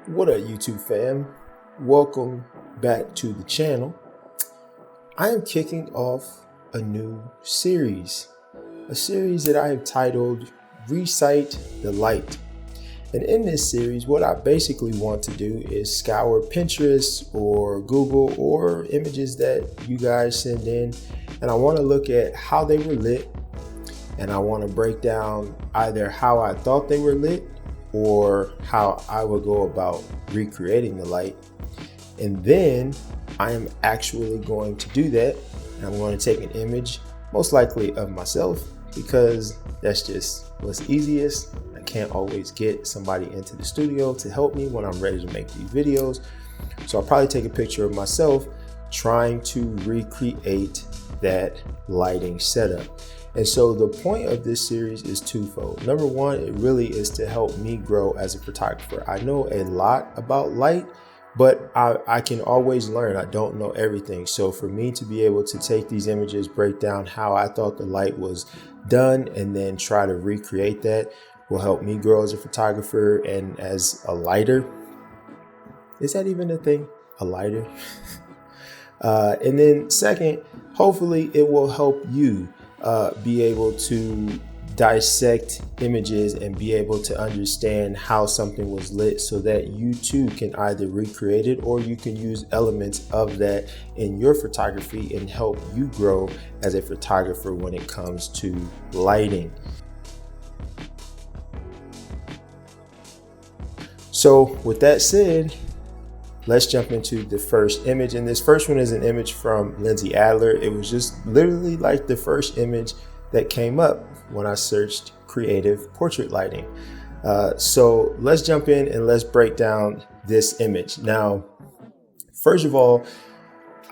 What up, YouTube fam? Welcome back to the channel. I am kicking off a new series, a series that I have titled Recite the Light. And in this series, what I basically want to do is scour Pinterest or Google or images that you guys send in, and I want to look at how they were lit, and I want to break down either how I thought they were lit or how I would go about recreating the light. And then I am actually going to do that. And I'm going to take an image, most likely of myself, because that's just what's easiest. I can't always get somebody into the studio to help me when I'm ready to make these videos. So I'll probably take a picture of myself trying to recreate that lighting setup. And so the point of this series is twofold. Number one, it really is to help me grow as a photographer. I know a lot about light, but I can always learn. I don't know everything. So for me to be able to take these images, break down how I thought the light was done, and then try to recreate that will help me grow as a photographer and as a lighter. Is that even a thing? A lighter? And then second, hopefully it will help you be able to dissect images and be able to understand how something was lit so that you too can either recreate it or you can use elements of that in your photography and help you grow as a photographer when it comes to lighting. So with that said, let's jump into the first image. And this first one is an image from Lindsay Adler. It was just literally like the first image that came up when I searched creative portrait lighting. So let's jump in and let's break down this image. Now, first of all,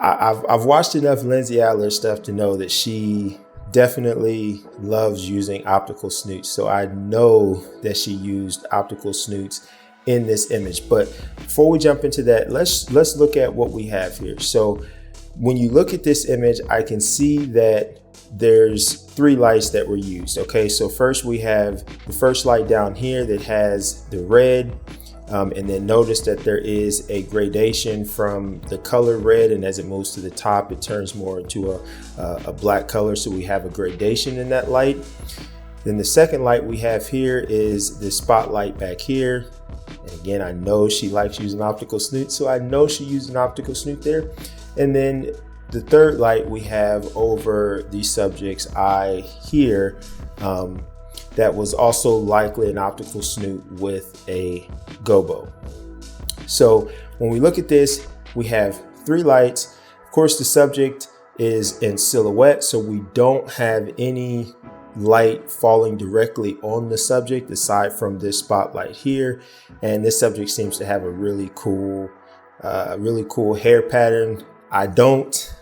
I've watched enough Lindsay Adler stuff to know that she definitely loves using optical snoots. So I know that she used optical snoots in this image. But before we jump into that, let's look at what we have here. So when you look at this image, I can see that there's three lights that were used. Okay, so first we have the first light down here that has the red, and then notice that there is a gradation from the color red, and as it moves to the top, it turns more into a black color. So we have a gradation in that light. Then the second light we have here is the spotlight back here. And again, I know she likes using optical snoot, so I know she used an optical snoot there. And then the third light we have over the subject's eye here, that was also likely an optical snoot with a gobo. So when we look at this, we have three lights. Of course, the subject is in silhouette, so we don't have any light falling directly on the subject aside from this spotlight here. And this subject seems to have a really cool hair pattern. I don't.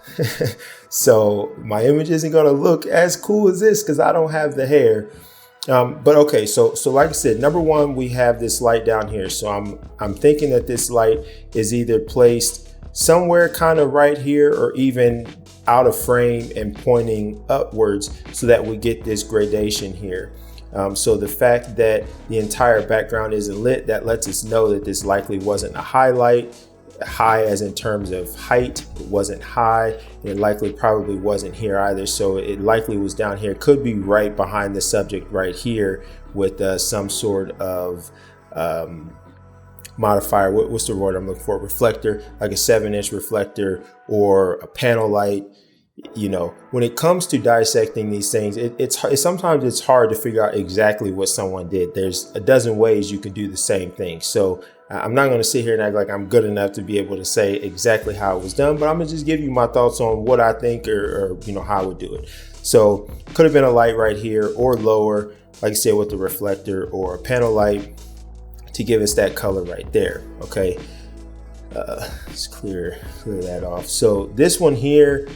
So my image isn't going to look as cool as this because I don't have the hair. But okay, so like I said, number one, we have this light down here. So I'm thinking that this light is either placed somewhere kind of right here or even out of frame and pointing upwards so that we get this gradation here. So the fact that the entire background isn't lit, that lets us know that this likely wasn't a highlight. High as in terms of height, it wasn't high. It likely probably wasn't here either. So it likely was down here. Could be right behind the subject right here with some sort of modifier. What's the word I'm looking for? Reflector, like a 7-inch reflector or a panel light. You know, when it comes to dissecting these things, sometimes it's hard to figure out exactly what someone did. There's a dozen ways you can do the same thing. So I'm not going to sit here and act like I'm good enough to be able to say exactly how it was done, but I'm going to just give you my thoughts on what I think or how I would do it. So could have been a light right here or lower, like I said, with the reflector or a panel light to give us that color right there. Okay. Let's clear that off. So this one here,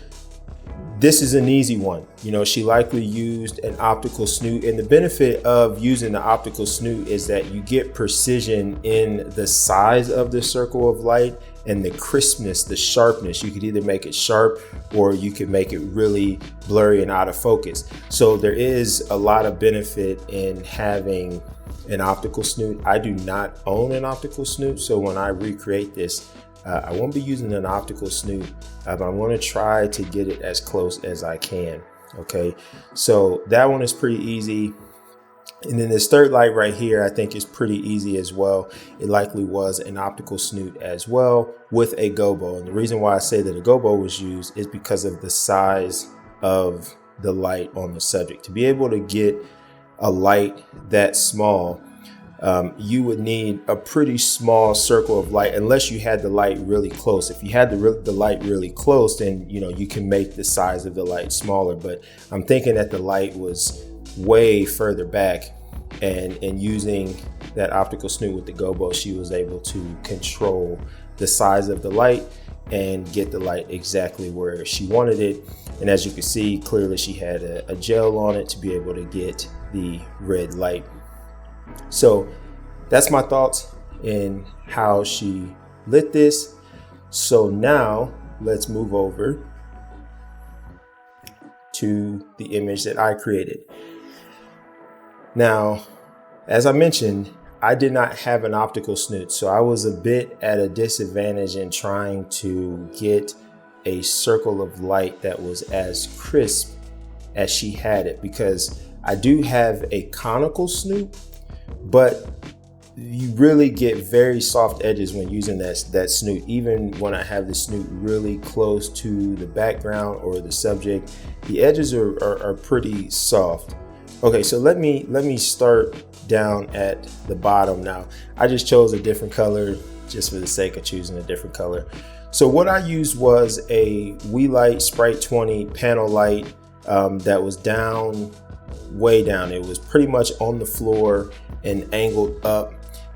this is an easy one. You know, she likely used an optical snoot, and the benefit of using the optical snoot is that you get precision in the size of the circle of light and the crispness, the sharpness. You could either make it sharp or you could make it really blurry and out of focus. So there is a lot of benefit in having an optical snoot. I do not own an optical snoot, so when I recreate this, I won't be using an optical snoot, but I'm going to try to get it as close as I can. Okay, so that one is pretty easy. And then this third light right here, I think is pretty easy as well. It likely was an optical snoot as well with a gobo. And the reason why I say that a gobo was used is because of the size of the light on the subject. To be able to get a light that small, you would need a pretty small circle of light, unless you had the light really close. If you had the light really close, then you can make the size of the light smaller. But I'm thinking that the light was way further back, and using that optical snoot with the gobo, she was able to control the size of the light and get the light exactly where she wanted it. And as you can see, clearly she had a gel on it to be able to get the red light. So that's my thoughts in how she lit this. So now let's move over to the image that I created. Now, as I mentioned, I did not have an optical snoot, so I was a bit at a disadvantage in trying to get a circle of light that was as crisp as she had it, because I do have a conical snoot, but you really get very soft edges when using that snoot. Even when I have the snoot really close to the background or the subject, the edges are pretty soft. Okay, so let me start down at the bottom now. I just chose a different color just for the sake of choosing a different color. So what I used was a Weeylite Sprite 20 panel light that was way down. It was pretty much on the floor and angled up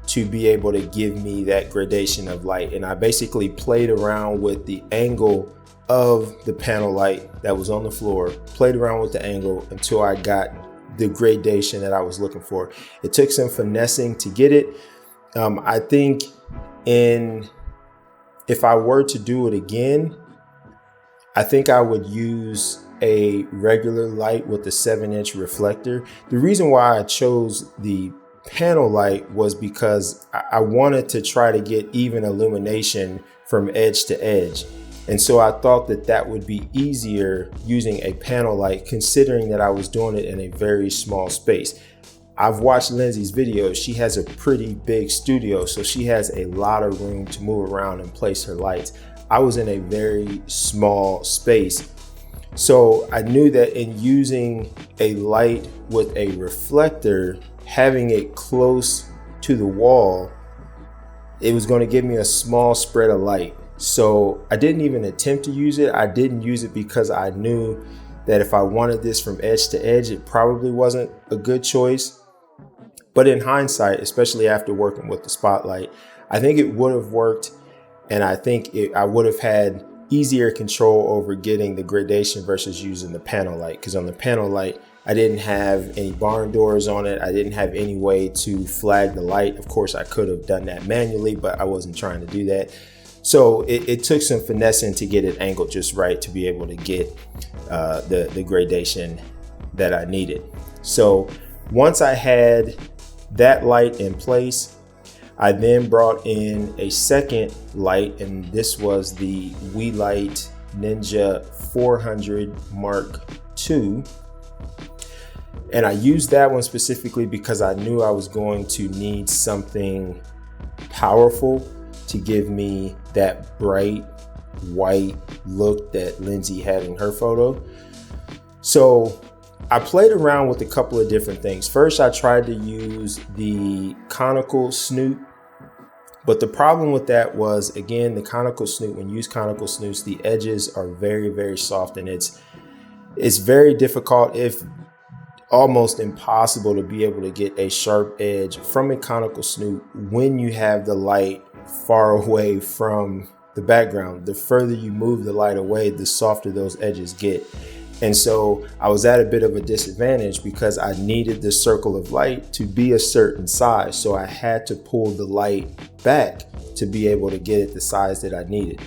to be able to give me that gradation of light. And I basically played around with the angle of the panel light that was on the floor, played around with the angle until I got the gradation that I was looking for. It took some finessing to get it. I think if I were to do it again, I think I would use a regular light with a 7-inch reflector. The reason why I chose the panel light was because I wanted to try to get even illumination from edge to edge. And so I thought that would be easier using a panel light, considering that I was doing it in a very small space. I've watched Lindsay's videos. She has a pretty big studio, so she has a lot of room to move around and place her lights. I was in a very small space. So I knew that in using a light with a reflector, having it close to the wall, it was going to give me a small spread of light. So I didn't even attempt to use it. I didn't use it because I knew that if I wanted this from edge to edge, it probably wasn't a good choice. But in hindsight, especially after working with the spotlight, I think it would have worked. And I think I would have had easier control over getting the gradation versus using the panel light. Because on the panel light, I didn't have any barn doors on it. I didn't have any way to flag the light. Of course, I could have done that manually, but I wasn't trying to do that. So it took some finessing to get it angled just right to be able to get the gradation that I needed. So once I had that light in place, I then brought in a second light, and this was the Weeylite Ninja 400 Mark II. And I used that one specifically because I knew I was going to need something powerful to give me that bright white look that Lindsay had in her photo. So I played around with a couple of different things. First, I tried to use the conical snoot, but the problem with that was, again, the conical snoot, when you use conical snoots, the edges are very, very soft, and it's very difficult, if almost impossible, to be able to get a sharp edge from a conical snoot when you have the light far away from the background. The further you move the light away, the softer those edges get. And so I was at a bit of a disadvantage because I needed the circle of light to be a certain size. So I had to pull the light back to be able to get it the size that I needed.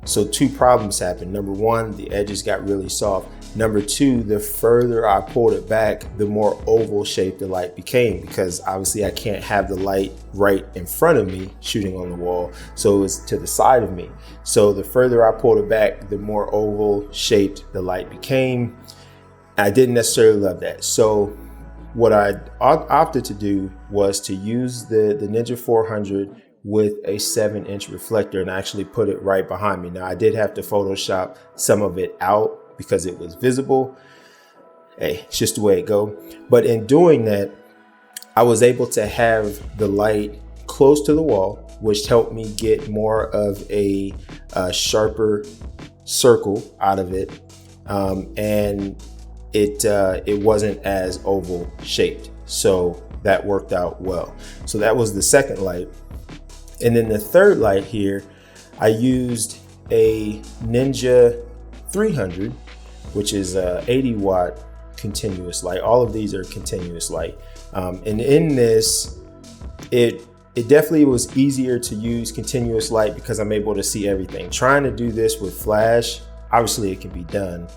So two problems happened. Number one, the edges got really soft. Number two, the further I pulled it back, the more oval shaped the light became, because obviously I can't have the light right in front of me shooting on the wall. So it was to the side of me. So the further I pulled it back, the more oval shaped the light became. I didn't necessarily love that. So what I opted to do was to use the Ninja 400 with a 7-inch reflector and actually put it right behind me. Now I did have to Photoshop some of it out because it was visible. Hey, it's just the way it go. But in doing that, I was able to have the light close to the wall, which helped me get more of a sharper circle out of it. And it wasn't as oval shaped. So that worked out well. So that was the second light. And then the third light here, I used a Ninja 300, which is a 80 watt continuous light. All of these are continuous light. And in this, it definitely was easier to use continuous light because I'm able to see everything. Trying to do this with flash, obviously it can be done,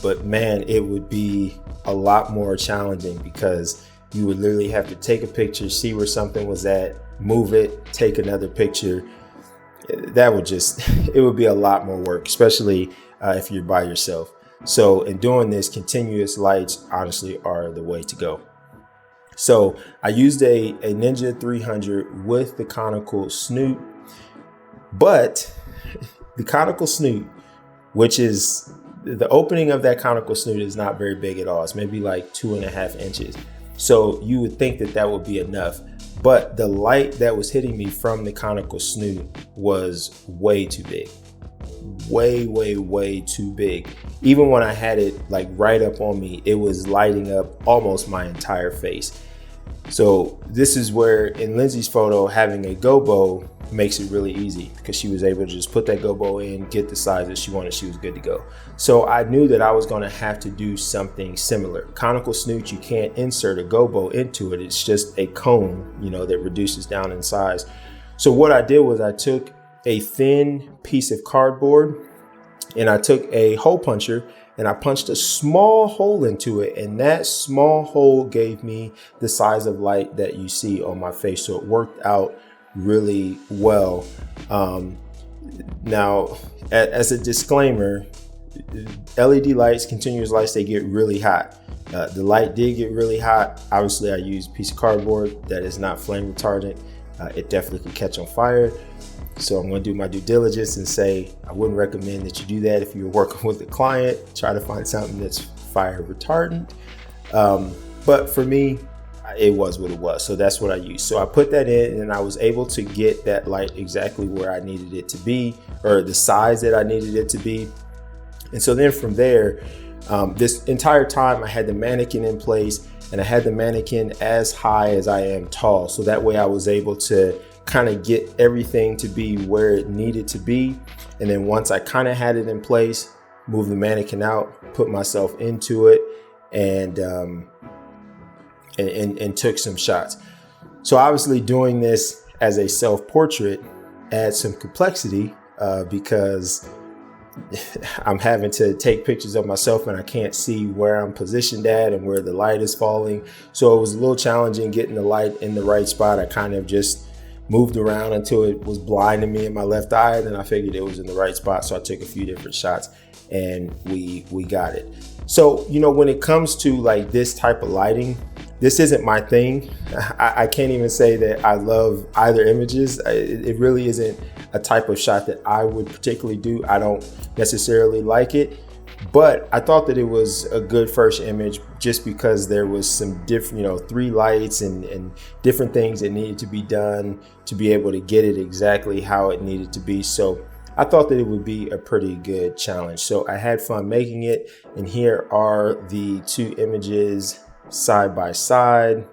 but man, it would be a lot more challenging because you would literally have to take a picture, see where something was at, move it, take another picture. That would just, it would be a lot more work, especially if you're by yourself. So in doing this, continuous lights honestly are the way to go. So I used a Ninja 300 with the conical snoot, but the conical snoot, which is the opening of that conical snoot, is not very big at all. It's maybe like 2.5 inches. So you would think that that would be enough, but the light that was hitting me from the conical snoot was way too big. Way too big. Even when I had it like right up on me, it was lighting up almost my entire face. So this is where in Lindsay's photo, having a gobo makes it really easy because she was able to just put that gobo in, get the size that she wanted, she was good to go. So I knew that I was going to have to do something similar. Conical snoot, you can't insert a gobo into it. It's just a cone, you know, that reduces down in size. So what I did was I took a thin piece of cardboard and I took a hole puncher and I punched a small hole into it, and that small hole gave me the size of light that you see on my face. So it worked out really well. Now, as a disclaimer, LED lights, continuous lights, they get really hot. The light did get really hot. Obviously, I used a piece of cardboard that is not flame retardant. It definitely could catch on fire. So I'm going to do my due diligence and say I wouldn't recommend that you do that if you're working with a client. Try to find something that's fire retardant. But for me, it was what it was. So that's what I used. So I put that in and I was able to get that light exactly where I needed it to be, or the size that I needed it to be. And so then from there, this entire time I had the mannequin in place and I had the mannequin as high as I am tall. So that way I was able to kind of get everything to be where it needed to be. And then once I kind of had it in place, move the mannequin out, put myself into it, and took some shots. So obviously doing this as a self-portrait adds some complexity because I'm having to take pictures of myself and I can't see where I'm positioned at and where the light is falling. So it was a little challenging getting the light in the right spot. I kind of just moved around until it was blinding me in my left eye, and then I figured it was in the right spot. So I took a few different shots and we got it. So, you know, when it comes to like this type of lighting, this isn't my thing. I can't even say that I love either images. It really isn't a type of shot that I would particularly do. I don't necessarily like it, but I thought that it was a good first image just because there was some different, you know, 3 lights and different things that needed to be done to be able to get it exactly how it needed to be. So I thought that it would be a pretty good challenge. So I had fun making it. And here are the 2 images side by side.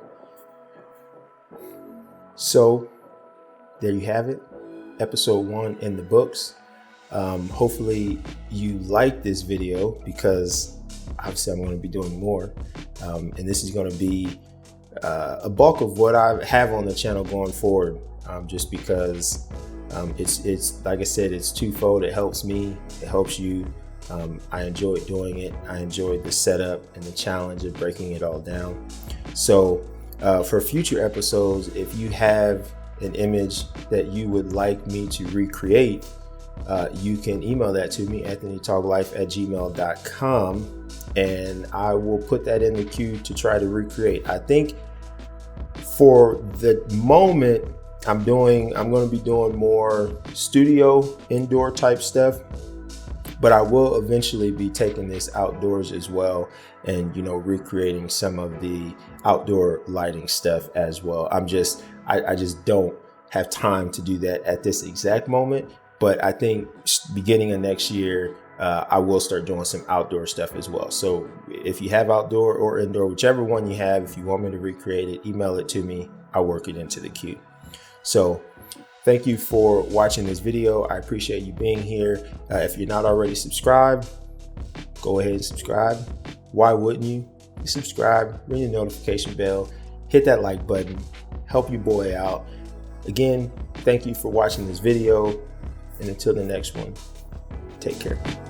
So there you have it. Episode 1 in the books. Hopefully you like this video because obviously I'm going to be doing more. And this is going to be a bulk of what I have on the channel going forward, just because it's like I said, it's twofold. It helps me, it helps you, I enjoyed doing it. I enjoyed the setup and the challenge of breaking it all down. So for future episodes, if you have an image that you would like me to recreate, you can email that to me, anthonytoglife@gmail.com, and I will put that in the queue to try to recreate. I think for the moment, I'm going to be doing more studio indoor type stuff, but I will eventually be taking this outdoors as well, and recreating some of the outdoor lighting stuff as well. I just don't have time to do that at this exact moment, but I think beginning of next year, I will start doing some outdoor stuff as well. So if you have outdoor or indoor, whichever one you have, if you want me to recreate it, email it to me. I'll work it into the queue. So thank you for watching this video. I appreciate you being here. If you're not already subscribed, go ahead and subscribe. Why wouldn't you? Subscribe, ring the notification bell, hit that like button, help your boy out. Again, thank you for watching this video, and until the next one, take care.